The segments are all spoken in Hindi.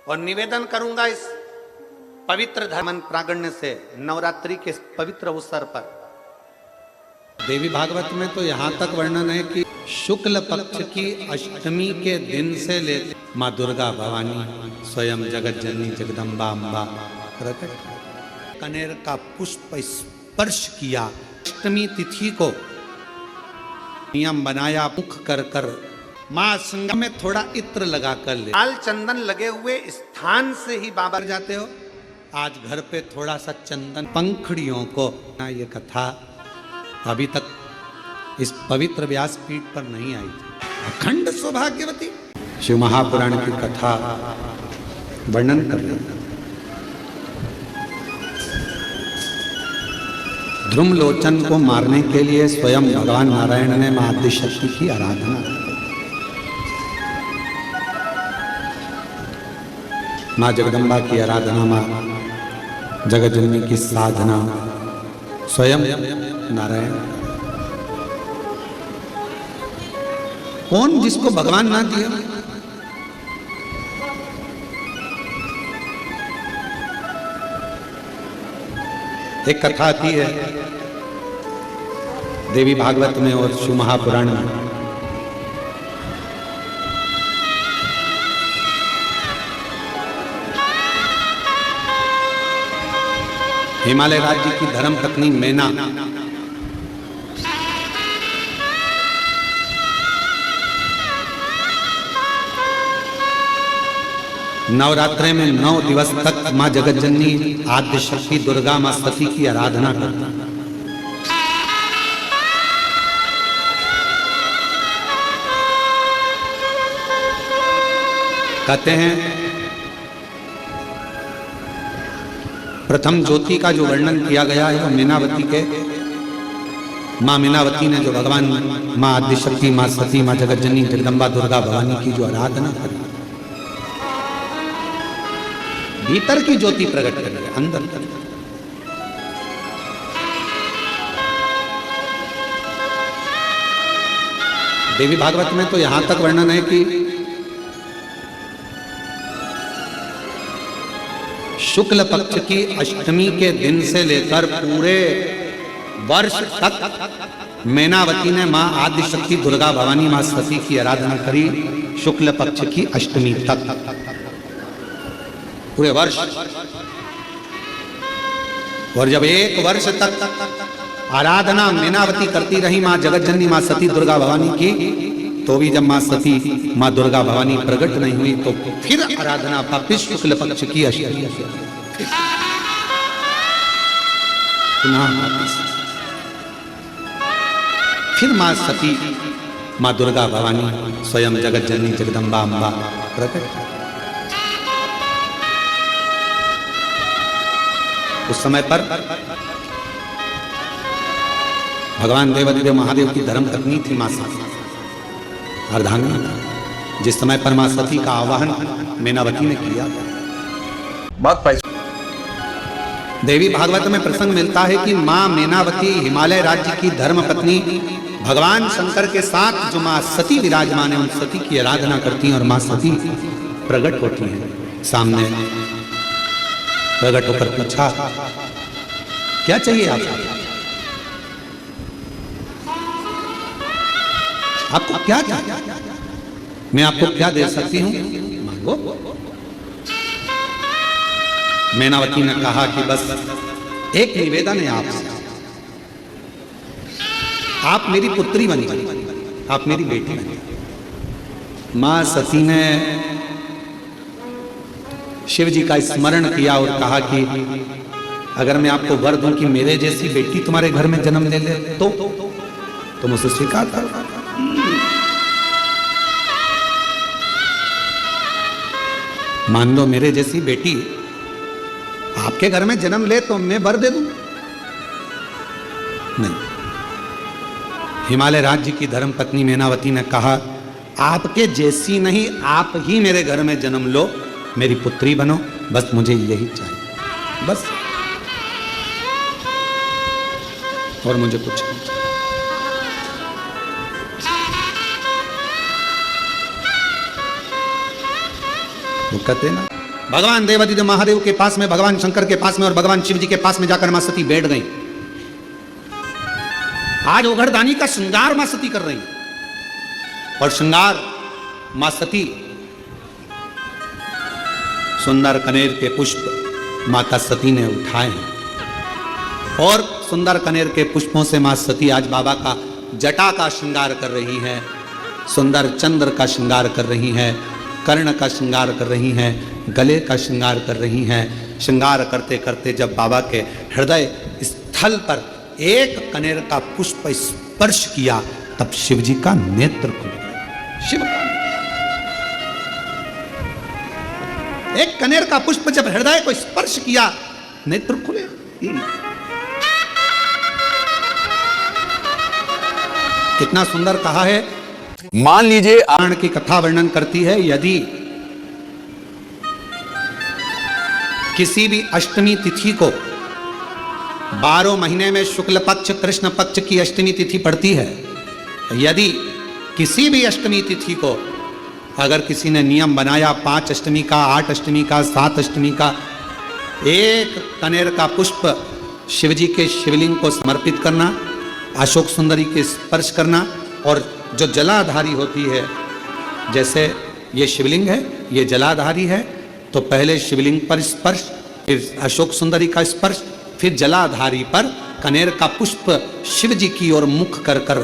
और निवेदन करूंगा इस पवित्र धर्म प्रागण्य से नवरात्रि के पवित्र अवसर पर। देवी भागवत में तो यहाँ तक वर्णन है कि शुक्ल पक्ष की अष्टमी के दिन से लेकर माँ दुर्गा भवानी स्वयं जगत जननी जगदम्बा अम्बा प्रकट कनेर का पुष्प स्पर्श किया। अष्टमी तिथि को नियम बनाया, मुख कर कर माँ संगम में थोड़ा इत्र लगा कर ले। लाल चंदन लगे हुए स्थान से ही बाबा जाते हो। आज घर पे थोड़ा सा चंदन पंखड़ियों को, ये कथा अभी तक इस पवित्र व्यासपीठ पर नहीं आई थी। अखंड सौभाग्यवती शिव महापुराण की कथा वर्णन कर रही। ध्रुमलोचन को मारने के लिए स्वयं भगवान नारायण ने मां आदिशक्ति की आराधना की। मां जगदम्बा की आराधना, मां जगत जननी की साधना स्वयं नारायण। कौन जिसको भगवान ना दिया? एक कथा आती है देवी भागवत में और शिव महापुराण में। हिमालय राज्य की धर्म पत्नी मैना नवरात्रे में 9 दिवस तक मां जगत जननी आद्य शक्ति दुर्गा मां सती की आराधना करती। कहते हैं प्रथम ज्योति का जो वर्णन किया गया है वो मीनावती के, मां मीनावती ने जो भगवान मां आद्य शक्ति मां सती मां जगत जननी जगदम्बा दुर्गा भवानी की जो आराधना करी, भीतर की ज्योति प्रकट कर रही है, अंदर कर। देवी भागवत में तो यहां तक वर्णन है कि शुक्ल पक्ष की अष्टमी के दिन से लेकर पूरे वर्ष तक मैनावती ने मां आदि शक्ति दुर्गा भवानी मां सती की आराधना करी। शुक्ल पक्ष की अष्टमी तक पूरे वर्ष। और जब 1 वर्ष तक आराधना मैनावती करती रही मां जगत जननी मां सती दुर्गा भवानी की, तो भी जब मां सती मां दुर्गा भवानी प्रकट नहीं हुई तो फिर आराधना वापिस शुक्ल पक्ष की अष्टमी। फिर मां सती मां दुर्गा भवानी स्वयं जगत जननी जगदम्बा अम्बा प्रकट। उस समय पर भगवान देवादिदेव महादेव की धर्म पत्नी थी मां सती, अर्धांगिनी। जिस समय पर मां सती का आवाहन मैनावती ने किया। देवी भागवत में प्रसंग मिलता है कि मां मैनावती हिमालय राज्य की धर्म पत्नी भगवान शंकर के साथ जो मां सती विराजमान है उन सती की आराधना करती हैं और मां सती प्रकट होती हैं सामने। प्रकट होकर पूछा, क्या चाहिए आपको क्या चाहिए? मैं आपको क्या दे सकती हूं, मांगो। मैनावती ने कहा कि बस एक निवेदन है आपसे, आप मेरी पुत्री बनिए, आप मेरी बेटी बनिए। मां सती ने शिव जी का स्मरण किया और कहा कि अगर मैं आपको वर दूं कि मेरे जैसी बेटी तुम्हारे घर में जन्म ले ले तो तुम उसे स्वीकार करो। मान लो मेरे जैसी बेटी आपके घर में जन्म ले तो मैं वर दे दूं? नहीं। हिमालय राज्य की धर्म पत्नी मैनावती ने कहा, आपके जैसी नहीं, आप ही मेरे घर में जन्म लो, मेरी पुत्री बनो, बस मुझे यही चाहिए, बस, और मुझे कुछ नहीं। वो कहते ना भगवान देवादिदेव महादेव के पास में, भगवान शंकर के पास में और भगवान शिव जी के पास में जाकर मां सती बैठ गई। आज ओघड़दानी का श्रृंगार मां सती कर रही और श्रृंगार मां सती सुंदर कनेर के पुष्प माता सती ने उठाए हैं और सुंदर कनेर के पुष्पों से मां सती आज बाबा का जटा का श्रृंगार कर रही है, सुंदर चंद्र का श्रृंगार कर रही है, कर्ण का श्रृंगार कर रही हैं, गले का श्रृंगार कर रही हैं। श्रृंगार करते करते जब बाबा के हृदय स्थल पर एक कनेर का पुष्प स्पर्श किया तब शिव जी का नेत्र खुल गया। शिव का एक कनेर का पुष्प जब हृदय को स्पर्श किया नेत्र खुले। कितना सुंदर कहा है। मान लीजिए आण की कथा वर्णन करती है, यदि किसी भी अष्टमी तिथि को 12 महीने में शुक्ल पक्ष कृष्ण पक्ष की अष्टमी तिथि पड़ती है, यदि किसी भी अष्टमी तिथि को अगर किसी ने नियम बनाया 5 अष्टमी का, 8 अष्टमी का, 7 अष्टमी का, एक कनेर का पुष्प शिवजी के शिवलिंग को समर्पित करना, अशोक सुंदरी के स्पर्श करना और जो जलाधारी होती है, जैसे ये शिवलिंग है, ये जलाधारी है, तो पहले शिवलिंग पर स्पर्श, फिर अशोक सुंदरी का स्पर्श, फिर जलाधारी पर कनेर का पुष्प शिव जी की ओर मुख कर कर,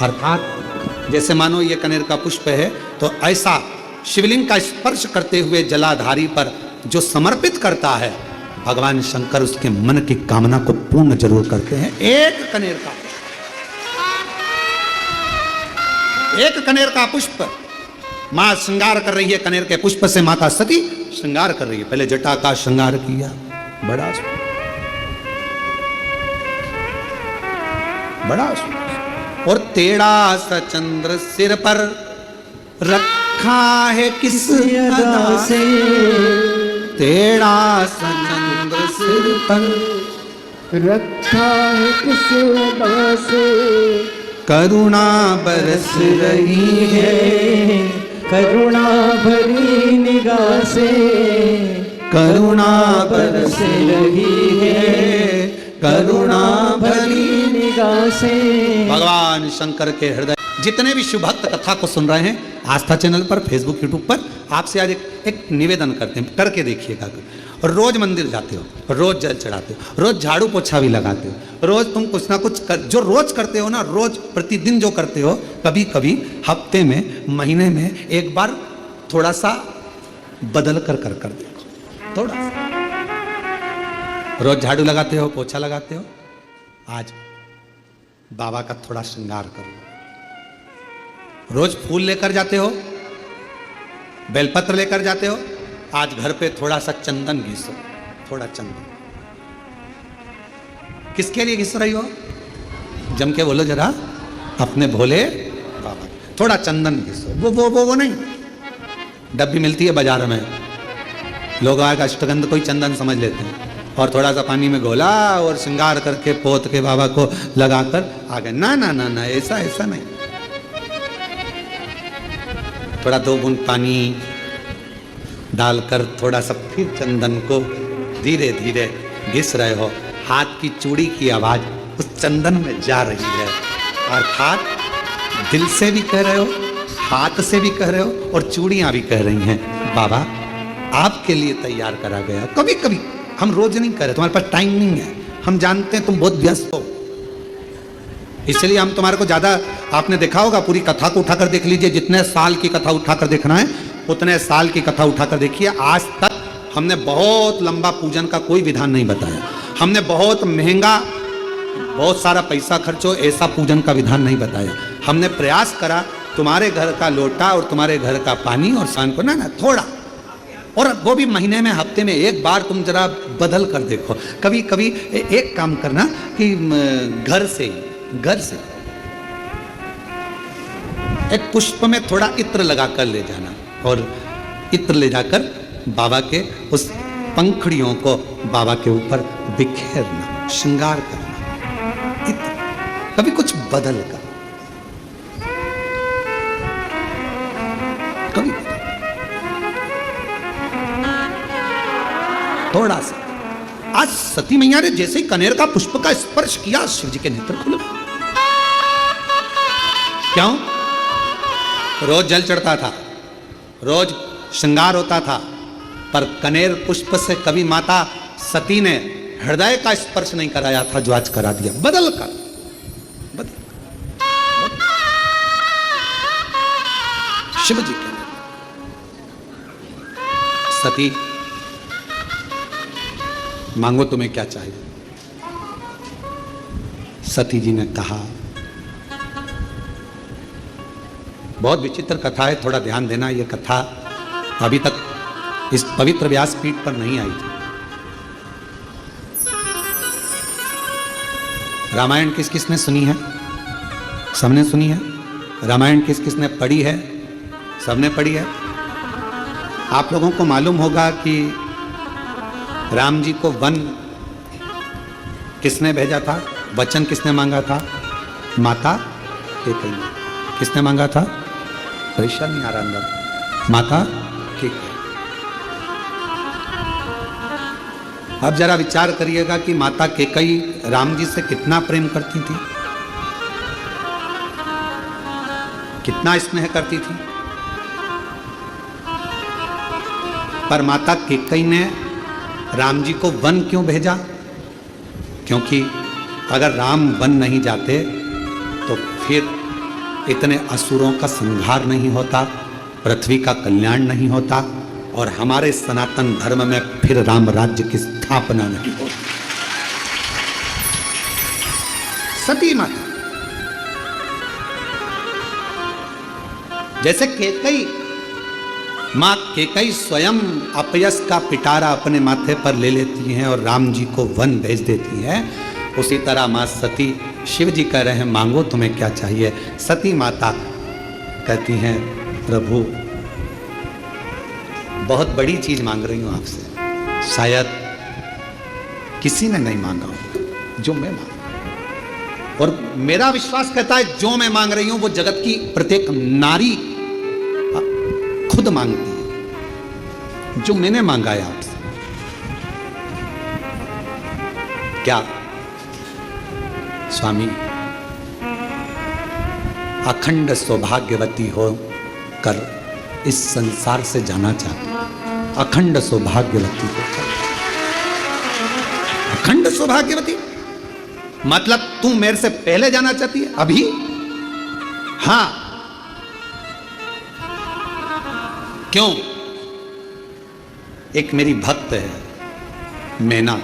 अर्थात जैसे मानो ये कनेर का पुष्प है तो ऐसा शिवलिंग का स्पर्श करते हुए जलाधारी पर जो समर्पित करता है, भगवान शंकर उसके मन की कामना को पूर्ण जरूर करते हैं। एक कनेर का पुष्प, एक कनेर का पुष्प मां श्रृंगार कर रही है। कनेर के पुष्प से माता सती श्रृंगार कर रही है। पहले जटा का श्रृंगार किया, बड़ा और टेढ़ा सा चंद्र सिर पर रखा है किस अदा से, टेढ़ा सा चंद्र सिर पर रखा है किस अदा से, करुणा बरस रही है, करुणा भरी निगाह से, करुणा बरस रही है, करुणा भरी निगाह से। भगवान शंकर के हृदय जितने भी शिव भक्त कथा को सुन रहे हैं आस्था चैनल पर, फेसबुक, यूट्यूब पर, आपसे आज एक निवेदन करते हैं, करके देखिएगा। रोज मंदिर जाते हो, रोज जल चढ़ाते हो, रोज झाड़ू पोछा भी लगाते हो, रोज तुम कुछ ना कुछ जो रोज करते हो ना, रोज प्रतिदिन जो करते हो, कभी कभी हफ्ते में, महीने में एक बार थोड़ा सा बदल कर देखो। थोड़ा सा रोज झाड़ू लगाते हो, पोछा लगाते हो, आज बाबा का थोड़ा श्रृंगार करो। रोज फूल लेकर जाते हो, बेलपत्र लेकर जाते हो, आज घर पे थोड़ा सा चंदन घिसो, थोड़ा चंदन। किसके लिए घिस रही हो? जम के बोलो जरा, अपने भोले बाबा। थोड़ा चंदन घिसो, वो नहीं, डब्बी मिलती है बाजार में, लोग आगे अष्टगंध कोई चंदन समझ लेते हैं, और थोड़ा सा पानी में घोला और श्रृंगार करके पोत के बाबा को लगाकर आ गए। ना ना ना ना, ऐसा नहीं। थोड़ा 2 बूंद पानी डालकर थोड़ा सा फिर चंदन को धीरे धीरे घिस रहे हो। हाथ की चूड़ी की आवाज उस चंदन में जा रही है, अर्थात दिल से भी कह रहे हो, हाथ से भी कह रहे हो, और चूड़ियां भी कह रही हैं, बाबा आपके लिए तैयार करा गया। कभी कभी हम रोज नहीं कर रहे, तुम्हारे पास टाइम नहीं है, हम जानते हैं तुम बहुत व्यस्त हो, इसलिए हम तुम्हारे को ज्यादा, आपने देखा होगा पूरी कथा को उठाकर देख लीजिए, जितने साल की कथा उठाकर देखना है उतने साल की कथा उठाकर देखिए। आज तक हमने बहुत लंबा पूजन का कोई विधान नहीं बताया, हमने बहुत महंगा, बहुत सारा पैसा खर्चो ऐसा पूजन का विधान नहीं बताया। हमने प्रयास करा तुम्हारे घर का लोटा और तुम्हारे घर का पानी और शान को ना थोड़ा, और वो भी महीने में, हफ्ते में एक बार तुम जरा बदल कर देखो। कभी कभी एक काम करना कि घर से एक पुष्प में थोड़ा इत्र लगा कर ले जाना, और इत्र ले जाकर बाबा के उस पंखड़ियों को बाबा के ऊपर बिखेरना, श्रृंगार करना, इत्र, कभी कुछ बदल कर, कभी थोड़ा सा। आज सती मैया ने जैसे ही कनेर का पुष्प का स्पर्श किया, शिव जी के नेत्र खुले। क्यों? रोज जल चढ़ता था, रोज श्रृंगार होता था, पर कनेर पुष्प से कभी माता सती ने हृदय का स्पर्श नहीं कराया था, जो आज करा दिया बदल कर। शिव जी के सती, मांगो तुम्हें क्या चाहिए। सती जी ने कहा, बहुत विचित्र कथा है, थोड़ा ध्यान देना। यह कथा अभी तक इस पवित्र व्यासपीठ पर नहीं आई थी। रामायण किस किस ने सुनी है? सबने सुनी है। रामायण किस किस ने पढ़ी है? सबने पढ़ी है। आप लोगों को मालूम होगा कि राम जी को वन किसने भेजा था? वचन किसने मांगा था? माता कैकेयी ने। किसने मांगा था? परेशान नहीं आ रहा अंदर। माता कैकेयी। अब जरा विचार करिएगा कि माता कैकेयी राम जी से कितना प्रेम करती थी, कितना स्नेह करती थी। पर माता कैकेयी ने राम जी को वन क्यों भेजा? क्योंकि अगर राम वन नहीं जाते तो फिर इतने असुरों का संहार नहीं होता, पृथ्वी का कल्याण नहीं होता, और हमारे सनातन धर्म में फिर राम राज्य की स्थापना नहीं होती। सती माता जैसे कैकेयी, मां कैकेयी स्वयं अपयश का पिटारा अपने माथे पर ले लेती हैं और राम जी को वन भेज देती हैं, उसी तरह मां सती, शिव जी कह रहे हैं मांगो तुम्हें क्या चाहिए। सती माता कहती हैं प्रभु बहुत बड़ी चीज मांग रही हूं आपसे, शायद किसी ने नहीं मांगा हो जो मैं मांग, और मेरा विश्वास कहता है जो मैं मांग रही हूं वो जगत की प्रत्येक नारी खुद मांगती है, जो मैंने मांगा है आपसे। क्या स्वामी अखंड सौभाग्यवती हो कर इस संसार से जाना चाहती, अखंड सौभाग्यवती होकर। अखंड सौभाग्यवती मतलब तू मेरे से पहले जाना चाहती है अभी? हां। क्यों? एक मेरी भक्त है मैना,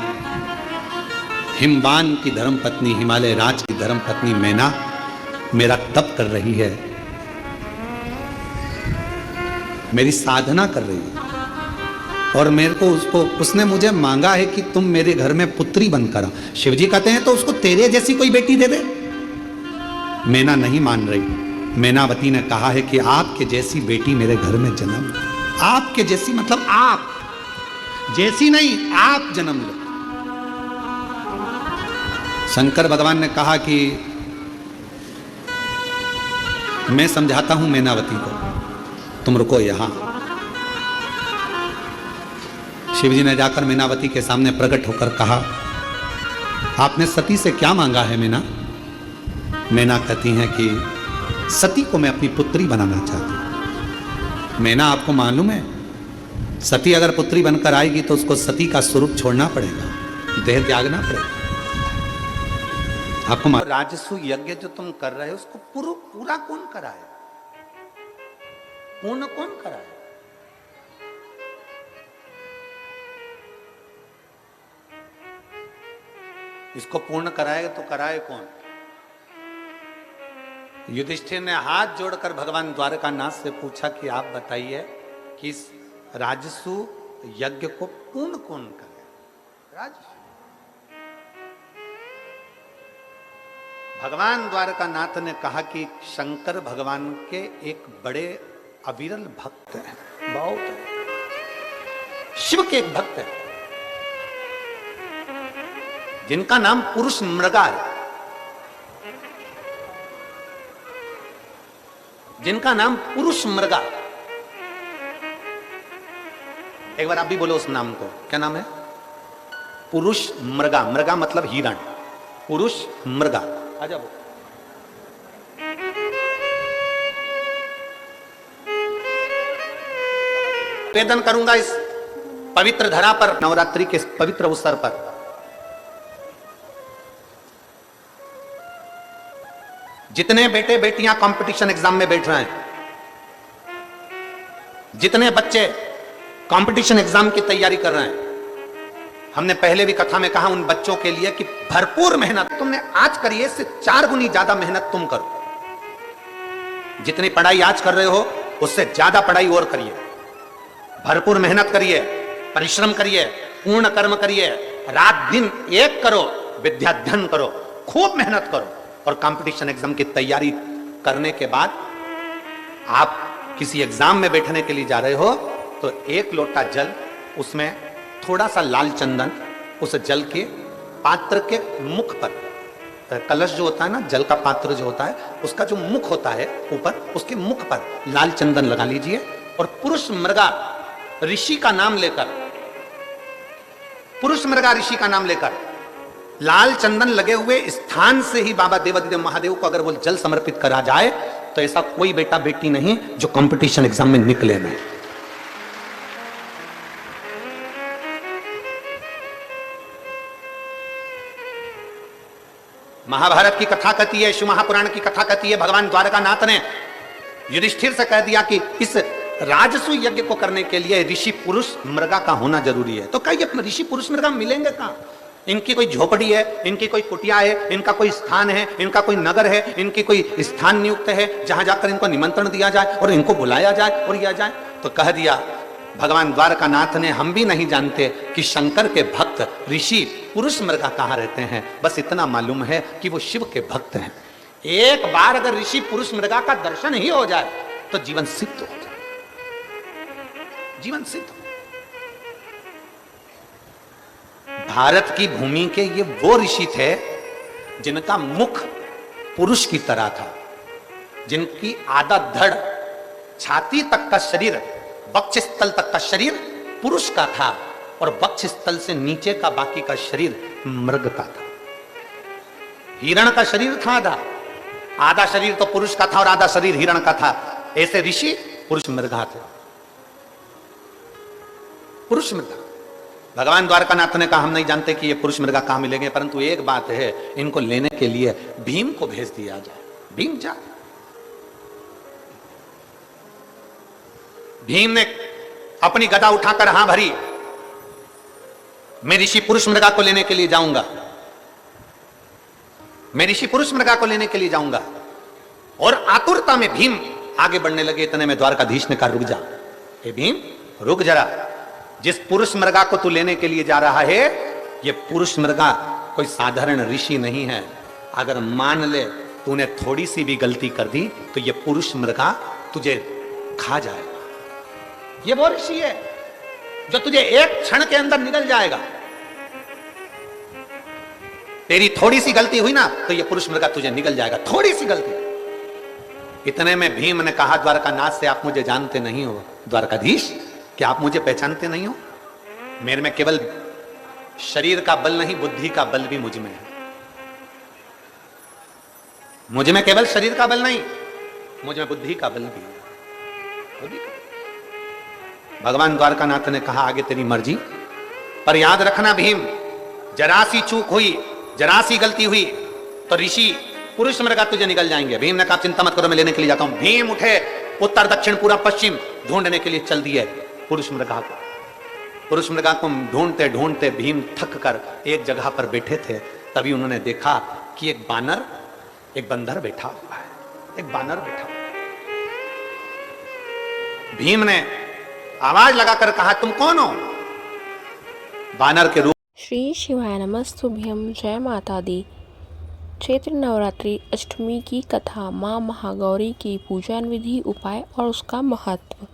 हिमवान की धर्मपत्नी, हिमालय राज की धर्मपत्नी मैना मेरा तप कर रही है, मेरी साधना कर रही है, और मेरे को उसने मुझे मांगा है कि तुम मेरे घर में पुत्री बनकर आओ। शिवजी कहते हैं तो उसको तेरे जैसी कोई बेटी दे दे। मैना नहीं मान रही। मैनावती ने कहा है कि आपके जैसी बेटी मेरे घर में जन्म, आपके जैसी मतलब आप जैसी नहीं, आप जन्म लो। शंकर भगवान ने कहा कि मैं समझाता हूं मैनावती को, तुम रुको यहां। शिवजी ने जाकर मैनावती के सामने प्रकट होकर कहा, आपने सती से क्या मांगा है मैना? मैना कहती हैं कि सती को मैं अपनी पुत्री बनाना चाहती हूं। मैना आपको मालूम है, सती अगर पुत्री बनकर आएगी तो उसको सती का स्वरूप छोड़ना पड़ेगा, देह त्यागना पड़ेगा। आपको राजसु यज्ञ जो तुम कर रहे हो उसको पूरा कौन कराए? पूर्ण कौन कराए? इसको पूर्ण कराएगा तो कराए कौन? युधिष्ठिर ने हाथ जोड़कर भगवान द्वारकानाथ से पूछा कि आप बताइए कि इस राजसु यज्ञ को पूर्ण कौन करे? राजसु। भगवान द्वारकानाथ ने कहा कि शंकर भगवान के एक बड़े अविरल भक्त हैं, बहुत शिव के एक भक्त हैं जिनका नाम पुरुष मृगा है, जिनका नाम पुरुष मृगा। एक बार आप भी बोलो उस नाम को, क्या नाम है? पुरुष मृगा, मृगा मतलब हिरण, पुरुष मृगा। आ जाओ। निवेदन करूंगा इस पवित्र धरा पर, नवरात्रि के पवित्र अवसर पर, जितने बेटे बेटियां कंपटीशन एग्जाम में बैठ रहे हैं, जितने बच्चे कंपटीशन एग्जाम की तैयारी कर रहे हैं, हमने पहले भी कथा में कहा उन बच्चों के लिए कि भरपूर मेहनत तुमने आज करी है, इससे 4 गुनी ज्यादा मेहनत तुम करो। जितनी पढ़ाई आज कर रहे हो उससे ज्यादा पढ़ाई और करिए, भरपूर मेहनत करिए, परिश्रम करिए, पूर्ण कर्म करिए, रात दिन एक करो, विद्याध्ययन करो, खूब मेहनत करो। और कंपटीशन एग्जाम की तैयारी करने के बाद आप किसी एग्जाम में बैठने के लिए जा रहे हो तो 1 लोटा जल, उसमें थोड़ा सा लाल चंदन, उस जल के पात्र के मुख पर, कलश जो होता है ना, जल का पात्र जो होता है, उसका जो मुख होता है ऊपर, उसके मुख पर लाल चंदन लगा लीजिए और पुरुष मृगा ऋषि का नाम लेकर, पुरुष मृगा ऋषि का नाम लेकर लाल चंदन लगे हुए स्थान से ही बाबा देवादिदेव महादेव को अगर वो जल समर्पित करा जाए तो ऐसा कोई बेटा बेटी नहीं जो कंपटीशन एग्जाम में निकले नहीं। महाभारत की कथा कहती है, शिव महापुराण की कथा कहती है, भगवान द्वारकानाथ ने युधिष्ठिर से कह दिया कि इस राजसु यज्ञ को करने के लिए ऋषि पुरुष मृगा का होना जरूरी है। तो कहिए ऋषि पुरुष मृगा मिलेंगे कहां? इनकी कोई झोपड़ी है, इनकी कोई कुटिया है, इनका कोई स्थान है, इनका कोई नगर है, इनकी कोई स्थान नियुक्त है जहां जाकर इनको निमंत्रण दिया जाए और इनको बुलाया जाए और किया जाए? तो कह दिया भगवान द्वारकानाथ ने, हम भी नहीं जानते कि शंकर के भक्त ऋषि पुरुष मृगा कहां रहते हैं, बस इतना मालूम है कि वो शिव के भक्त हैं। एक बार अगर ऋषि पुरुष मृगा का दर्शन ही हो जाए तो जीवन सिद्ध हो जाए, जीवन सिद्ध। भारत की भूमि के ये वो ऋषि थे जिनका मुख पुरुष की तरह था, जिनकी आधा धड़, छाती तक का शरीर, वक्षस्थल तक का शरीर पुरुष का था और वक्षस्थल से नीचे का बाकी का शरीर मृग का था। हिरण का शरीर था आधा, आधा शरीर तो पुरुष का था और आधा शरीर हिरण का था। ऐसे ऋषि पुरुष मृगा थे, पुरुष मृगा। भगवान द्वारकानाथ ने कहा हम नहीं जानते कि ये पुरुष मृगा कहां मिलेंगे, परंतु एक बात है, इनको लेने के लिए भीम को भेज दिया जाए। भीम जा, भीम ने अपनी गदा उठाकर हां भरी, मैं ऋषि पुरुष मृगा को लेने के लिए जाऊंगा, मैं ऋषि पुरुष मृगा को लेने के लिए जाऊंगा। और आतुरता में भीम आगे बढ़ने लगे। इतने में द्वारकाधीश ने कहा रुक जा, ए भीम रुक जरा, जिस पुरुष मृगा को तू लेने के लिए जा रहा है, ये पुरुष मृगा कोई साधारण ऋषि नहीं है। अगर मान ले तूने थोड़ी सी भी गलती कर दी तो ये पुरुष मृगा तुझे खा जाएगा। ये वो ऋषि है जो तुझे एक क्षण के अंदर निगल जाएगा। तेरी थोड़ी सी गलती हुई ना तो ये पुरुष मृगा तुझे निगल जाएगा, थोड़ी सी गलती। इतने में भीम ने कहा द्वारकानाथ से, आप मुझे जानते नहीं हो द्वारकाधीश, क्या आप मुझे पहचानते नहीं हो? मेरे में केवल शरीर का बल नहीं, बुद्धि का बल भी मुझ में है। मुझ में केवल शरीर का बल नहीं, मुझ में बुद्धि का बल भी है। भगवान द्वारकानाथ ने कहा आगे तेरी मर्जी, पर याद रखना भीम, जरा सी चूक हुई, जरा सी गलती हुई तो ऋषि पुरुष मृगा तुझे निकल जाएंगे। भीम ने कहा चिंता मत करो, मैं लेने के लिए जाता हूं। भीम उठे, उत्तर दक्षिण पूरा पश्चिम ढूंढने के लिए चल दिए पुरुष मृगा को। पुरुष मृगा को ढूंढते ढूंढते भीम थक कर एक जगह पर बैठे थे। तभी उन्होंने देखा कि एक बानर, एक बंदर बैठा हुआ है, एक बानर बैठा हुआ है। भीम ने आवाज लगाकर कहा तुम कौन हो? बानर के रूप। श्री शिवाय नमस्तुभ्यं, जय माता दी। चैत्र नवरात्रि अष्टमी की कथा, माँ महागौरी की पूजन विधि, उपाय और उसका महत्व।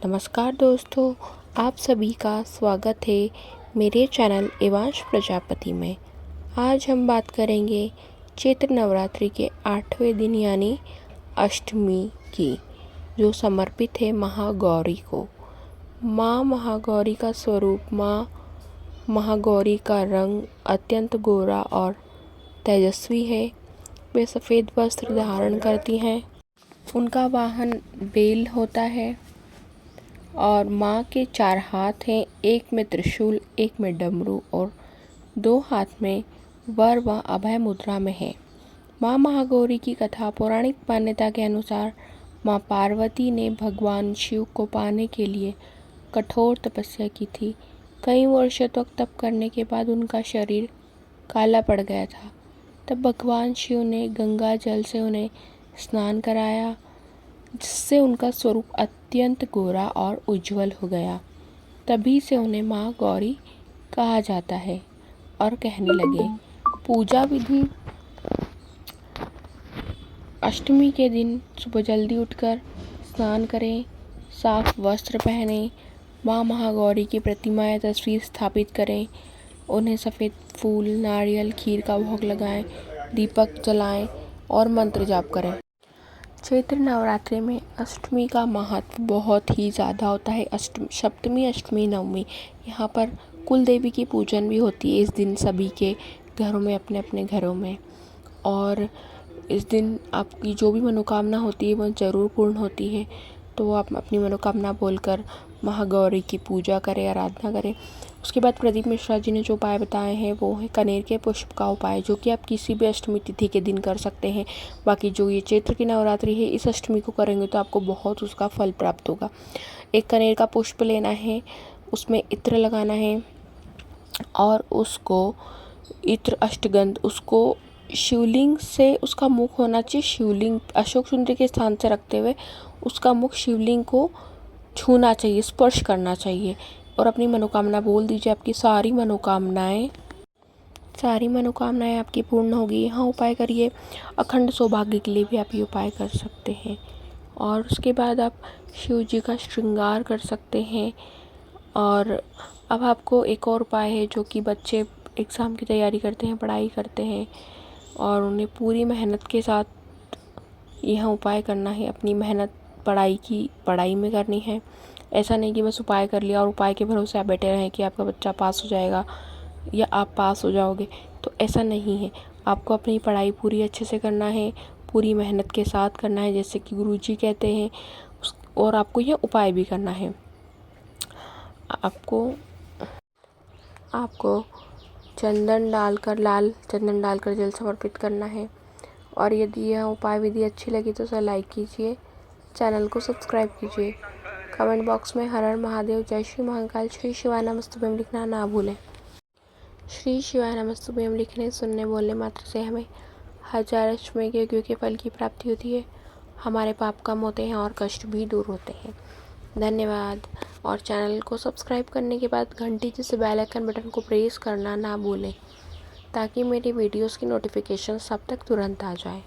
नमस्कार दोस्तों, आप सभी का स्वागत है मेरे चैनल एवांश प्रजापति में। आज हम बात करेंगे चैत्र नवरात्रि के 8वें दिन यानी अष्टमी की, जो समर्पित है महागौरी को। माँ महागौरी का स्वरूप माँ महागौरी का रंग अत्यंत गोरा और तेजस्वी है। वे सफ़ेद वस्त्र धारण करती हैं। उनका वाहन बेल होता है और माँ के 4 हाथ हैं, एक में त्रिशूल, एक में डमरू और 2 हाथ में वर व अभय मुद्रा में है। माँ महागौरी की कथा पौराणिक मान्यता के अनुसार माँ पार्वती ने भगवान शिव को पाने के लिए कठोर तपस्या की थी। कई वर्षों तक तप करने के बाद उनका शरीर काला पड़ गया था। तब भगवान शिव ने गंगा जल से उन्हें स्नान कराया, जिससे उनका स्वरूप अत्यंत गोरा और उज्जवल हो गया। तभी से उन्हें माँ गौरी कहा जाता है और कहने लगे। पूजा विधि: अष्टमी के दिन सुबह जल्दी उठकर स्नान करें, साफ वस्त्र पहनें, माँ महागौरी की प्रतिमा या तस्वीर स्थापित करें, उन्हें सफ़ेद फूल, नारियल, खीर का भोग लगाएं, दीपक जलाएं और मंत्र जाप करें। चैत्र नवरात्रि में अष्टमी का महत्व बहुत ही ज़्यादा होता है। सप्तमी, अष्टमी, नवमी यहाँ पर कुल देवी की पूजन भी होती है इस दिन सभी के घरों में, अपने अपने घरों में। और इस दिन आपकी जो भी मनोकामना होती है वह ज़रूर पूर्ण होती है। तो आप अपनी मनोकामना बोलकर महागौरी की पूजा करें, आराधना करें। उसके बाद प्रदीप मिश्रा जी ने जो उपाय बताए हैं वो है कनेर के पुष्प का उपाय, जो कि आप किसी भी अष्टमी तिथि के दिन कर सकते हैं। बाकी जो ये चैत्र की नवरात्रि है, इस अष्टमी को करेंगे तो आपको बहुत उसका फल प्राप्त होगा। एक कनेर का पुष्प लेना है, उसमें इत्र लगाना है और उसको इत्र अष्टगंध उसको शिवलिंग से, उसका मुख होना चाहिए शिवलिंग, अशोक सुंदरी के स्थान से रखते हुए उसका मुख शिवलिंग को छूना चाहिए, स्पर्श करना चाहिए और अपनी मनोकामना बोल दीजिए। आपकी सारी मनोकामनाएं आपकी पूर्ण होगी। यहाँ उपाय करिए। अखंड सौभाग्य के लिए भी आप ये उपाय कर सकते हैं। और उसके बाद आप शिव जी का श्रृंगार कर सकते हैं। और अब आपको एक और उपाय है, जो कि बच्चे एग्ज़ाम की तैयारी करते हैं, पढ़ाई करते हैं और उन्हें पूरी मेहनत के साथ यह उपाय करना है। अपनी मेहनत पढ़ाई में करनी है। ऐसा नहीं कि बस उपाय कर लिया और उपाय के भरोसे आप बैठे रहें कि आपका बच्चा पास हो जाएगा या आप पास हो जाओगे, तो ऐसा नहीं है। आपको अपनी पढ़ाई पूरी अच्छे से करना है, पूरी मेहनत के साथ करना है, जैसे कि गुरुजी कहते हैं। और आपको यह उपाय भी करना है। आपको लाल चंदन डालकर जल समर्पित करना है। और यदि यह उपाय विधि अच्छी लगी तो उसे लाइक कीजिए, चैनल को सब्सक्राइब कीजिए। कमेंट बॉक्स में हर हर महादेव, जय श्री महाकाल, श्री शिवाय नमस्तुभ्यम लिखना ना भूलें। श्री शिवाय नमस्तुभ्यम लिखने, सुनने, बोलने मात्र से हमें 1000 अष्टमी के यज्ञों के फल की प्राप्ति होती है। हमारे पाप कम होते हैं और कष्ट भी दूर होते हैं। धन्यवाद। और चैनल को सब्सक्राइब करने के बाद घंटी जैसे बेल आइकन बटन को प्रेस करना ना भूलें, ताकि मेरी वीडियोस की नोटिफिकेशन सब तक तुरंत आ जाए।